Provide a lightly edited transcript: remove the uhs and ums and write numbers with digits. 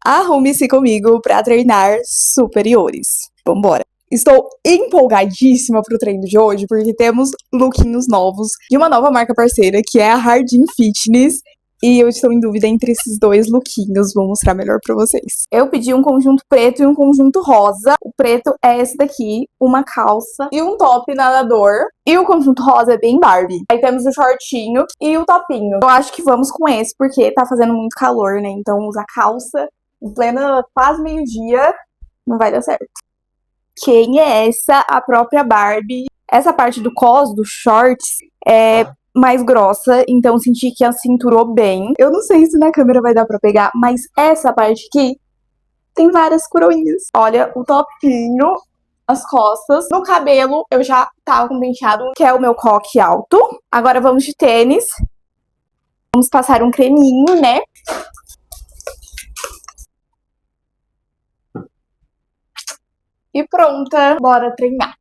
Arrume-se comigo para treinar superiores. Vambora! Estou empolgadíssima pro treino de hoje, porque temos lookinhos novos de uma nova marca parceira, que é a Hardin Fitness. E eu estou em dúvida entre esses dois lookinhos, vou mostrar melhor pra vocês. Eu pedi um conjunto preto e um conjunto rosa. O preto é esse daqui, uma calça e um top nadador. E o conjunto rosa é bem Barbie. Aí temos o shortinho e o topinho. Eu acho que vamos com esse, porque tá fazendo muito calor, né? Então usar calça em plena quase meio-dia não vai dar certo. Quem é essa? A própria Barbie. Essa parte do cos, do shorts, é mais grossa, então senti que a cinturou bem. Eu não sei se na câmera vai dar pra pegar, mas essa parte aqui tem várias coroinhas. Olha, o topinho, as costas. No cabelo, eu já tava com penteado, que é o meu coque alto. Agora vamos de tênis. Vamos passar um creminho, né? E pronta, bora treinar.